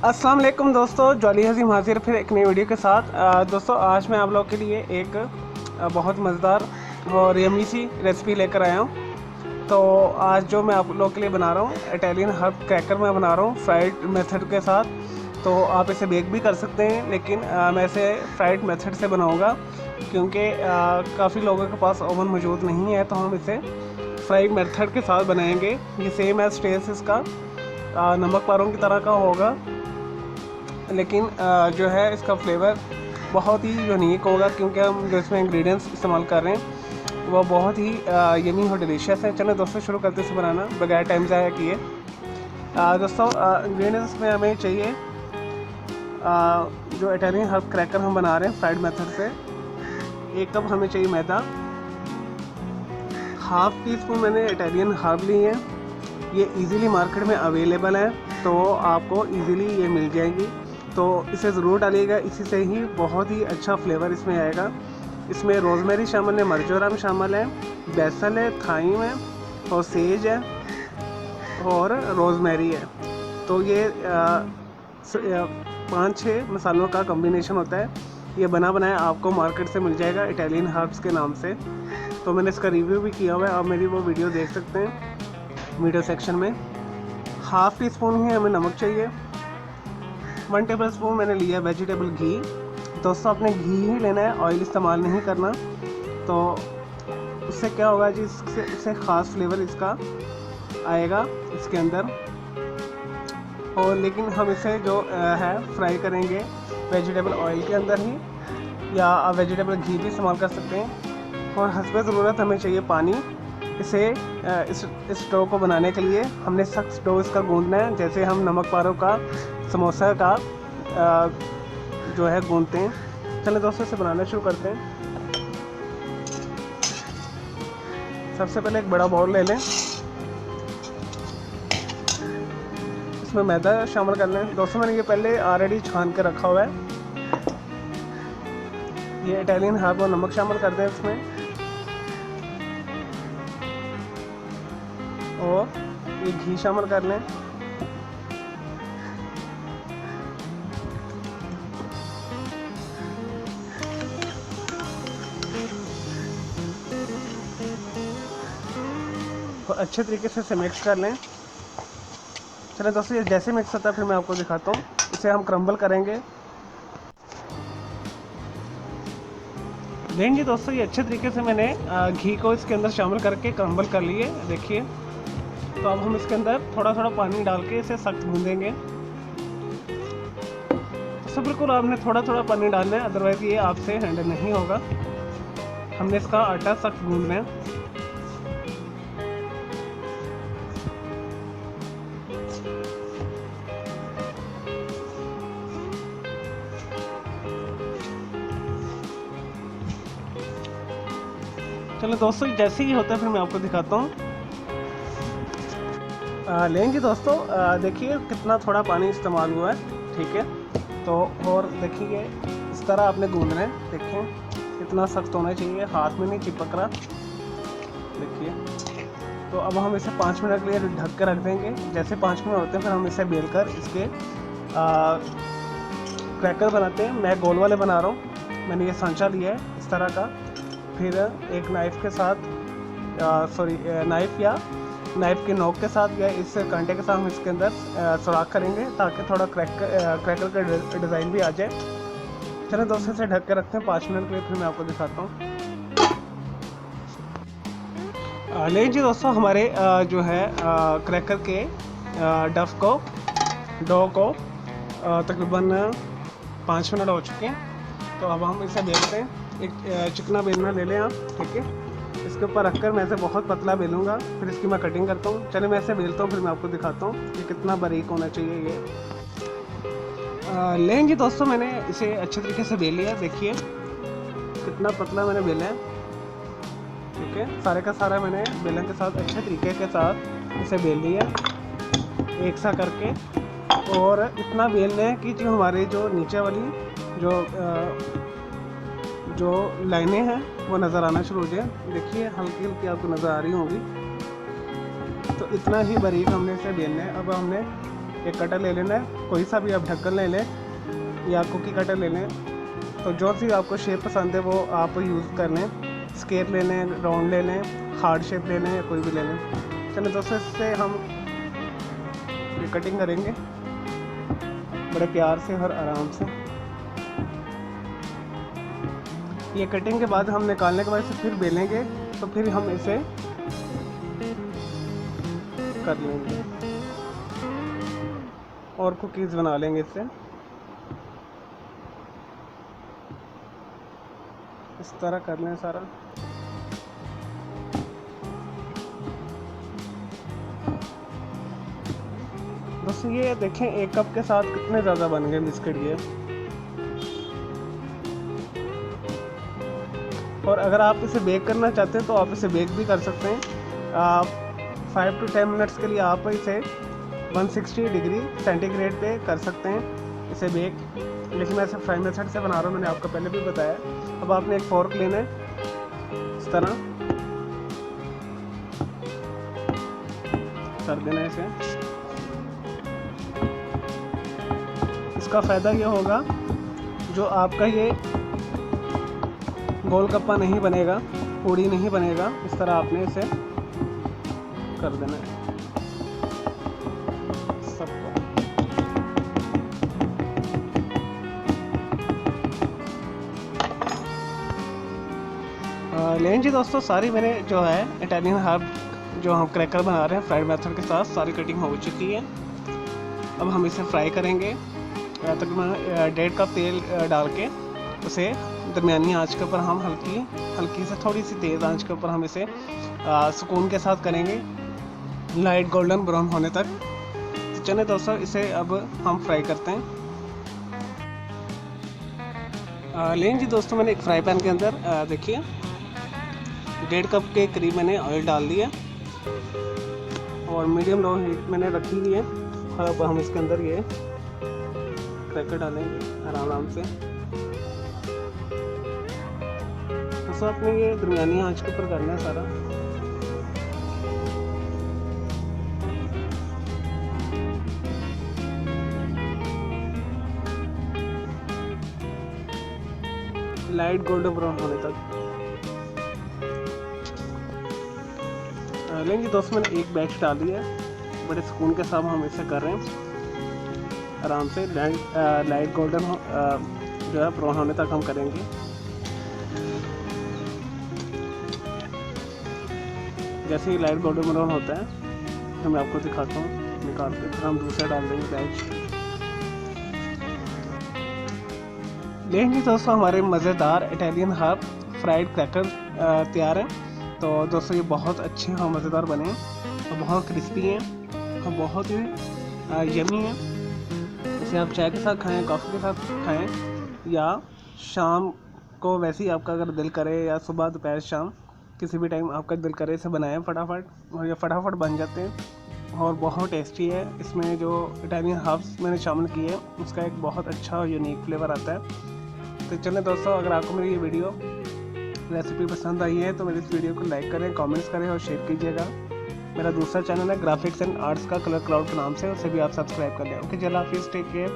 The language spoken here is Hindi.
अस्सलाम वालेकुम दोस्तों, जॉली हज़ीम हाजिर फिर एक नई वीडियो के साथ। दोस्तों आज मैं आप लोगों के लिए एक बहुत मज़ेदार और यम्मी सी रेसिपी लेकर आया हूँ। तो आज जो मैं आप लोगों के लिए बना रहा हूँ इटालियन हर्ब क्रैकर मैं बना रहा हूँ फ्राइड मेथड के साथ। तो आप इसे बेक भी कर सकते हैं, लेकिन मैं इसे फ्राइड मेथड से बनाऊँगा क्योंकि काफ़ी लोगों के पास ओवन मौजूद नहीं है। तो हम इसे फ्राइड मेथड के साथ बनाएंगे। ये सेम एज टेस्ट इसका नमक पारों की तरह का होगा, लेकिन जो है इसका फ्लेवर बहुत ही यूनिक होगा क्योंकि हम जो इसमें इंग्रेडिएंट्स इस्तेमाल कर रहे हैं वो बहुत ही यमी और डिलीशियस है। चलो दोस्तों शुरू करते हैं इसे बनाना बगैर टाइम ज़ाया किए। दोस्तों इंग्रेडिएंट्स में हमें चाहिए जो इटालियन हर्ब क्रैकर हम बना रहे हैं फ्राइड मेथड से, 1 कप हमें चाहिए मैदा, ½ टीस्पून मैंने इटालियन हर्ब ली है। ये इजीली मार्केट में अवेलेबल है तो आपको इजीली ये मिल जाएगी, तो इसे ज़रूर डालिएगा। इसी से ही बहुत ही अच्छा फ्लेवर इसमें आएगा। इसमें रोज़मेरी शामिल है, मर्जोराम शामिल है, बेसल है, थाइम है और सेज है और रोज़मेरी है। तो ये 5-6 मसालों का कॉम्बिनेशन होता है। ये बना बनाया आपको मार्केट से मिल जाएगा इटालियन हर्ब्स के नाम से। तो मैंने इसका रिव्यू भी किया हुआ है, आप मेरी वो वीडियो देख सकते हैं वीडियो सेक्शन में। ½ टीस्पून ही हमें नमक चाहिए। 1 टेबलस्पून मैंने लिया वेजिटेबल घी। दोस्तों आपने घी ही लेना है, ऑयल इस्तेमाल नहीं करना। तो उससे क्या होगा जी, इससे ख़ास फ्लेवर इसका आएगा इसके अंदर। और लेकिन हम इसे जो है फ्राई करेंगे वेजिटेबल ऑयल के अंदर ही, या आप वेजिटेबल घी भी इस्तेमाल कर सकते हैं। और हस्बे ज़रूरत हमें चाहिए पानी। इसे इस डो को बनाने के लिए हमने सख्त डो इसका गूंदना है, जैसे हम नमक पारों का समोसा का जो है गूंदते हैं। चलिए दोस्तों इसे बनाना शुरू करते हैं। सबसे पहले एक बड़ा बाउल ले लें, इसमें मैदा शामिल कर लें। दोस्तों मैंने ये पहले ऑलरेडी छान के रखा हुआ है। ये इटालियन हर्ब और नमक शामिल कर दें इसमें, और ये घी शामिल कर लें। और अच्छे तरीके से इसे मिक्स कर लें। चलिए दोस्तों ये जैसे मिक्स होता है फिर मैं आपको दिखाता हूँ। इसे हम क्रम्बल करेंगे। लेंगे दोस्तों ये अच्छे तरीके से मैंने घी को इसके अंदर शामिल करके क्रम्बल कर लिए, देखिए। तो अब हम इसके अंदर थोड़ा थोड़ा पानी डाल के इसे सख्त गूंदेंगे। तो बिल्कुल आपने थोड़ा थोड़ा पानी डालना है, अदरवाइज़ ये आपसे हैंडल नहीं होगा। हमने इसका आटा सख्त गूंदना है। चलो दोस्तों जैसे ही होता है फिर मैं आपको दिखाता हूँ। लेंगे दोस्तों, देखिए कितना थोड़ा पानी इस्तेमाल हुआ है, ठीक है। तो और देखिए इस तरह आपने गूंदना है, देखिए इतना सख्त होना चाहिए, हाथ में नहीं चिपक रहा, देखिए। तो अब हम इसे 5 मिनट के लिए ढक के रख देंगे। जैसे 5 मिनट होते हैं फिर हम इसे बेल कर इसके क्रैकर बनाते हैं। मैं गोल वाले बना रहा हूँ। मैंने ये सांचा लिया है इस तरह का। फिर एक नाइफ़ के साथ नाइफ़ के नोक के साथ या इस कांटे के साथ हम इसके अंदर सुराख करेंगे ताकि थोड़ा क्रैकर का डिज़ाइन भी आ जाए। चलिए दोस्तों से ढक के रखते हैं 5 मिनट के लिए, फिर मैं आपको दिखाता हूँ। लेकिन जी दोस्तों हमारे जो है क्रैकर के डो को तकरीबन 5 मिनट हो चुके हैं। तो अब हम इसे बेलते हैं। एक चिकना बेलना ले लें आप, ठीक है। इसके ऊपर रखकर मैं इसे बहुत पतला बेलूँगा, फिर इसकी मैं कटिंग करता हूँ। चलिए मैं इसे बेलता हूँ फिर मैं आपको दिखाता हूँ कि कितना बारीक होना चाहिए ये। लेंगे दोस्तों मैंने इसे अच्छे तरीके से बेल लिया, देखिए कितना पतला मैंने बेला है, ठीक है। सारे का सारा मैंने बेलन के साथ अच्छे तरीके के साथ इसे बेल लिया एक सा करके। और इतना बेल लें कि जो हमारे जो नीचे वाली जो लाइनें हैं वो नज़र आना शुरू हो जाए, देखिए हल्की हल्की आपको नज़र आ रही होंगी। तो इतना ही बारीक हमने इसे बेलना है। अब हमने एक कटर ले लेना है, कोई सा भी आप ढक्कन ले लें या कुकी कटर ले लें। तो जो सी आपको शेप पसंद है वो आप यूज़ कर लें। स्केयर ले लें, राउंड ले लें, हार्ड शेप ले लें या कोई भी ले लें। चलिए दोस्तों, इससे हम ये कटिंग करेंगे बड़े प्यार से और आराम से। ये कटिंग के बाद हम निकालने के बाद इसे फिर बेलेंगे, तो फिर हम इसे कर लेंगे और कुकीज़ बना लेंगे इससे। इस तरह कर लें सारा। दोस्तों ये देखें, एक कप के साथ कितने ज़्यादा बन गए बिस्किट ये। और अगर आप इसे बेक करना चाहते हैं तो आप इसे बेक भी कर सकते हैं। आप 5 to 10 मिनट्स के लिए आप इसे 160 डिग्री सेंटीग्रेड पे कर सकते हैं इसे बेक। लेकिन मैं इसे फ्राई मेथड से बना रहा हूँ, मैंने आपको पहले भी बताया। अब आपने एक फोर्क लेना है, इस तरह कर देना है इसे। इसका फ़ायदा ये होगा, जो आपका ये गोलगप्पा नहीं बनेगा, पूड़ी नहीं बनेगा। इस तरह आपने इसे कर देना है सबको। लेकिन जी दोस्तों, सारी मेरे जो है इटालियन हर्ब जो हम क्रैकर बना रहे हैं फ्राइड मेथड के साथ, सारी कटिंग हो चुकी है। अब हम इसे फ्राई करेंगे। तकरीबन 1.5 कप तेल डाल के उसे दरमियानी आंच के ऊपर हम हल्की से थोड़ी सी तेज़ आंच के ऊपर हम इसे सुकून के साथ करेंगे, लाइट गोल्डन ब्राउन होने तक। तो चलिए दोस्तों, इसे अब हम फ्राई करते हैं। लेकिन जी दोस्तों, मैंने एक फ्राई पैन के अंदर देखिए 1.5 कप के करीब मैंने ऑयल डाल दिया और मीडियम लो हीट मैंने रखी हुई है। और अब हम इसके अंदर ये क्रैकर डालेंगे आराम से। तो आपने ये दरमियानी आंच के ऊपर करना है सारा। लाइट गोल्डन ब्राउन होने तक। लेंगे दोस्तों, मैंने एक बैच डाल दिया है, बड़े सुकून के साथ हम इसे कर रहे हैं आराम से। लाइट गोल्डन जो है ब्राउन होने तक हम करेंगे। जैसे ही लाइट गोल्डन ब्राउन होता है तो मैं आपको दिखाता हूँ निकाल के, फिर हम दूसरा डाल देंगे बैच। लेकिन दोस्तों, हमारे मज़ेदार इटालियन हर्ब फ्राइड क्रैकर तैयार है। तो दोस्तों, ये बहुत अच्छे और मज़ेदार बने हैं और बहुत क्रिस्पी हैं और बहुत ही यमी हैं। इसे आप चाय के साथ खाएं, कॉफ़ी के साथ खाएं, या शाम को वैसे ही आपका अगर दिल करे, या सुबह दोपहर शाम किसी भी टाइम आपका दिल करे, इसे बनाएं फटाफट, और ये फटाफट बन जाते हैं और बहुत टेस्टी है। इसमें जो इटालियन हर्ब्स मैंने शामिल किए हैं उसका एक बहुत अच्छा और यूनिक फ्लेवर आता है। तो चलें दोस्तों, अगर आपको मेरी ये वीडियो रेसिपी पसंद आई है तो मेरे इस वीडियो को लाइक करें, कमेंट्स करें और शेयर कीजिएगा। मेरा दूसरा चैनल है ग्राफिक्स एंड आर्ट्स का कलर क्लाउड के नाम से, उसे भी आप सब्सक्राइब कर लें। ओके, चलो हाफिज़, टेक केयर।